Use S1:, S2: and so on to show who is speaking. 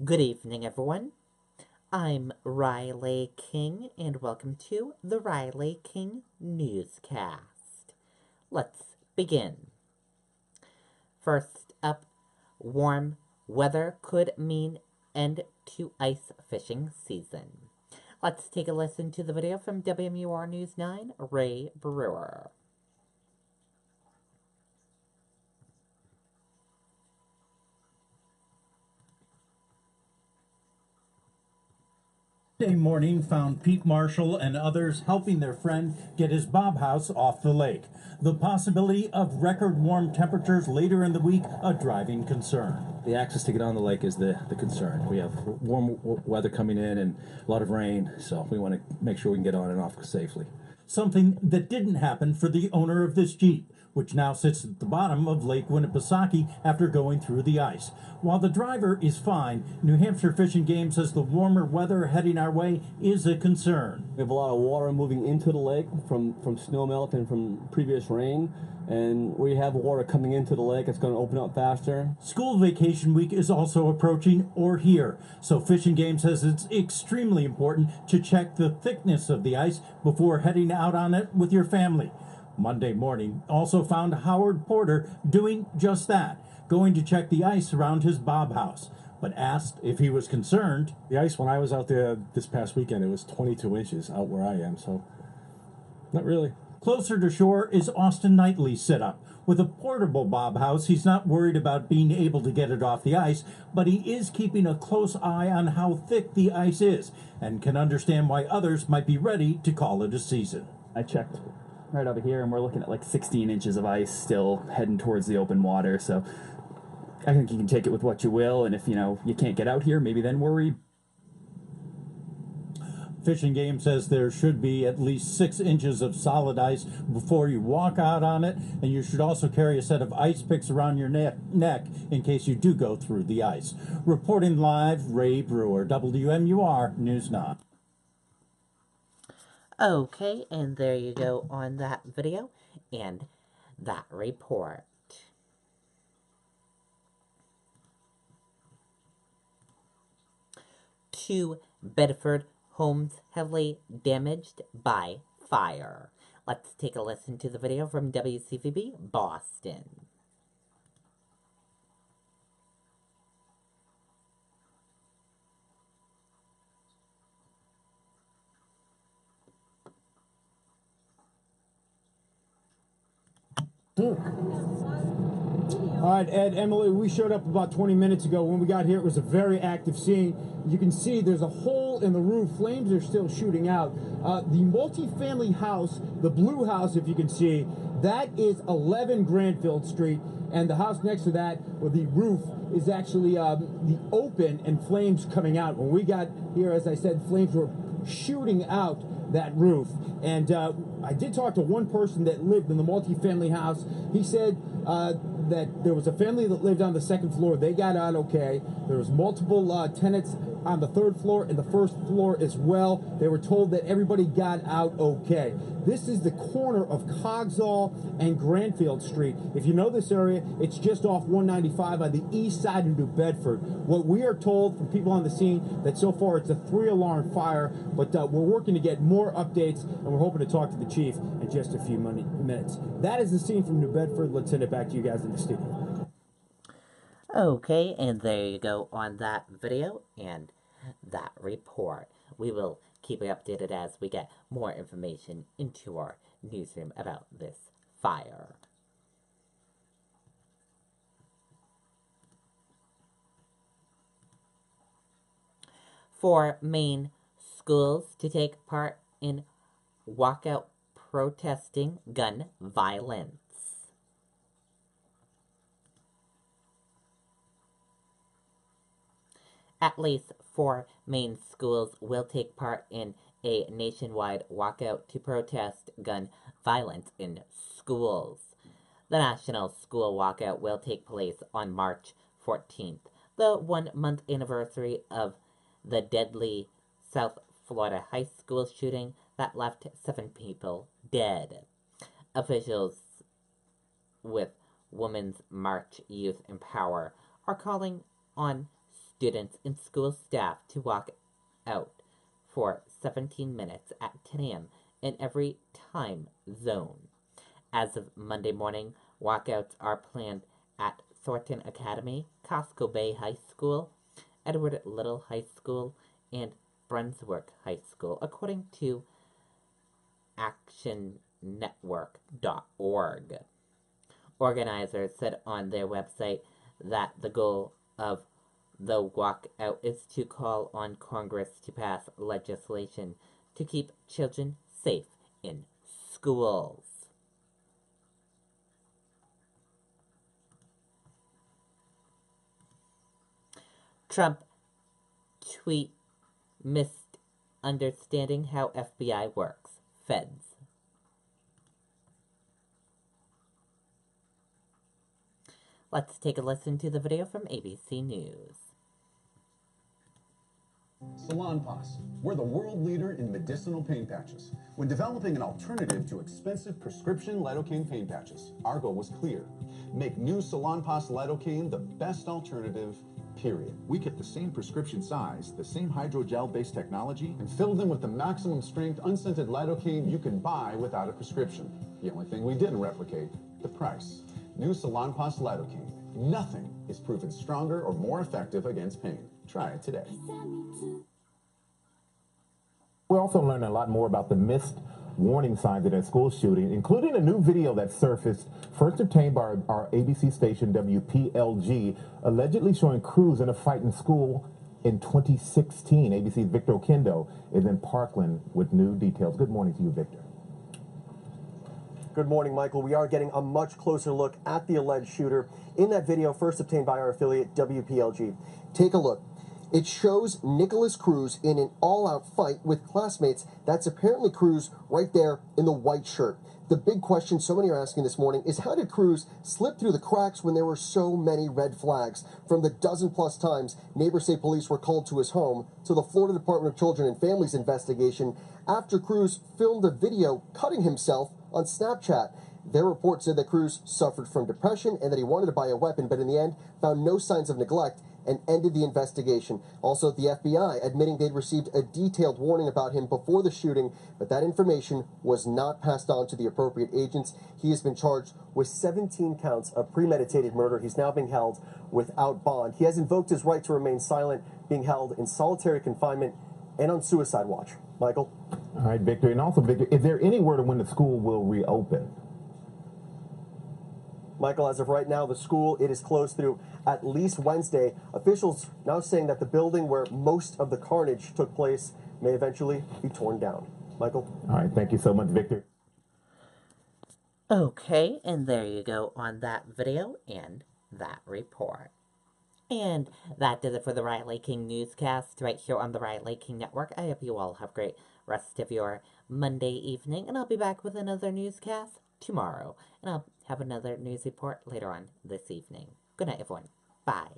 S1: Good evening, everyone. I'm Riley King, and welcome to the Riley King Newscast. Let's begin. First up, warm weather could mean end to ice fishing season. Let's take a listen to the video from WMUR News 9, Ray Brewer.
S2: Day morning found Pete Marshall and others helping their friend get his bob house off the lake. The possibility of record warm temperatures later in the week a driving concern.
S3: The access to get on the lake is the concern. We have warm weather coming in and a lot of rain, so we want to make sure we can get on and off safely.
S2: Something that didn't happen for the owner of this Jeep, which now sits at the bottom of Lake Winnipesaukee after going through the ice. While the driver is fine, New Hampshire Fish and Game says the warmer weather heading our way is a concern.
S4: We have a lot of water moving into the lake from snowmelt and from previous rain, and we have water coming into the lake. It's going to open up faster.
S2: School vacation week is also approaching or here, so Fish and Game says it's extremely important to check the thickness of the ice before heading out on it with your family. Monday morning also found Howard Porter doing just that, going to check the ice around his bob house, but asked if he was concerned.
S5: The ice, when I was out there this past weekend, it was 22 inches out where I am, so not really.
S2: Closer to shore is Austin Knightley's setup. With a portable bob house, he's not worried about being able to get it off the ice, but he is keeping a close eye on how thick the ice is and can understand why others might be ready to call it a season.
S6: I checked right over here, and we're looking at like 16 inches of ice still heading towards the open water. So I think you can take it with what you will, and if you can't get out here, maybe then worry.
S2: Fish and Game says there should be at least 6 inches of solid ice before you walk out on it, and you should also carry a set of ice picks around your neck in case you do go through the ice. Reporting live, Ray Brewer, WMUR News 9.
S1: Okay, and there you go on that video and that report. Two Bedford homes heavily damaged by fire. Let's take a listen to the video from WCVB Boston.
S7: All right, Ed, Emily, we showed up about 20 minutes ago. When we got here, it was a very active scene. You can see there's a hole in the roof. Flames are still shooting out. The multi-family house, the blue house, if you can see, that is 11 Granfield Street. And the house next to that, where the roof is actually the open and flames coming out. When we got here, as I said, flames were shooting out that roof. And I did talk to one person that lived in the multi-family house. He said that there was a family that lived on the second floor. They got out okay. There was multiple tenants on the third floor and the first floor as well. They were told that everybody got out okay. This is the corner of Cogsall and Granfield Street. If you know this area, it's just off 195 on the east side of New Bedford. What we are told from people on the scene, that so far it's a 3-alarm fire, but we're working to get more updates, and we're hoping to talk to the chief in just a few minutes. That is the scene from New Bedford. Let's send it back to you guys in the studio.
S1: Okay, and there you go on that video and that report. We will keep you updated as we get more information into our newsroom about this fire. For Maine schools to take part in walkout protesting gun violence. At least 4 Maine schools will take part in a nationwide walkout to protest gun violence in schools. The National School Walkout will take place on March 14th, the 1-month anniversary of the deadly South Florida high school shooting that left 7 people dead. Officials with Women's March Youth Empower are calling on students and school staff to walk out for 17 minutes at 10 a.m. in every time zone. As of Monday morning, walkouts are planned at Thornton Academy, Costco Bay High School, Edward Little High School, and Brunswick High School, according to actionnetwork.org. Organizers said on their website that the goal of the walkout is to call on Congress to pass legislation to keep children safe in schools. Trump tweet missed understanding how FBI works. Feds. Let's take a listen to the video from ABC News.
S8: Salonpas. We're the world leader in medicinal pain patches. When developing an alternative to expensive prescription lidocaine pain patches, our goal was clear. Make new Salonpas lidocaine the best alternative, period. We kept the same prescription size, the same hydrogel-based technology, and filled them with the maximum strength unscented lidocaine you can buy without a prescription. The only thing we didn't replicate, the price. New Salonpas lidocaine. Nothing is proven stronger or more effective against pain. Try it today.
S9: We're also learning a lot more about the missed warning signs in a school shooting, including a new video that surfaced, first obtained by our ABC station WPLG, allegedly showing crews in a fight in school in 2016. ABC's Victor Okendo is in Parkland with new details. Good morning to you, Victor.
S10: Good morning, Michael. We are getting a much closer look at the alleged shooter in that video first obtained by our affiliate WPLG. Take a look. It shows Nicholas Cruz in an all-out fight with classmates. That's apparently Cruz right there in the white shirt. The big question so many are asking this morning is, how did Cruz slip through the cracks when there were so many red flags? From the dozen-plus times neighbors say police were called to his home, to the Florida Department of Children and Families investigation after Cruz filmed a video cutting himself on Snapchat. Their report said that Cruz suffered from depression and that he wanted to buy a weapon, but in the end found no signs of neglect and ended the investigation. Also, the FBI admitting they'd received a detailed warning about him before the shooting, but that information was not passed on to the appropriate agents. He has been charged with 17 counts of premeditated murder. He's now being held without bond. He has invoked his right to remain silent, being held in solitary confinement and on suicide watch. Michael?
S9: All right, Victor. And also, Victor, is there any word of when the school will reopen?
S10: Michael, as of right now, the school, it is closed through at least Wednesday. Officials now saying that the building where most of the carnage took place may eventually be torn down. Michael?
S9: All right, thank you so much, Victor.
S1: Okay, and there you go on that video and that report. And that does it for the Riley King Newscast right here on the Riley King Network. I hope you all have a great rest of your Monday evening, and I'll be back with another newscast tomorrow. And I'll have another news report later on this evening. Good night, everyone. Bye.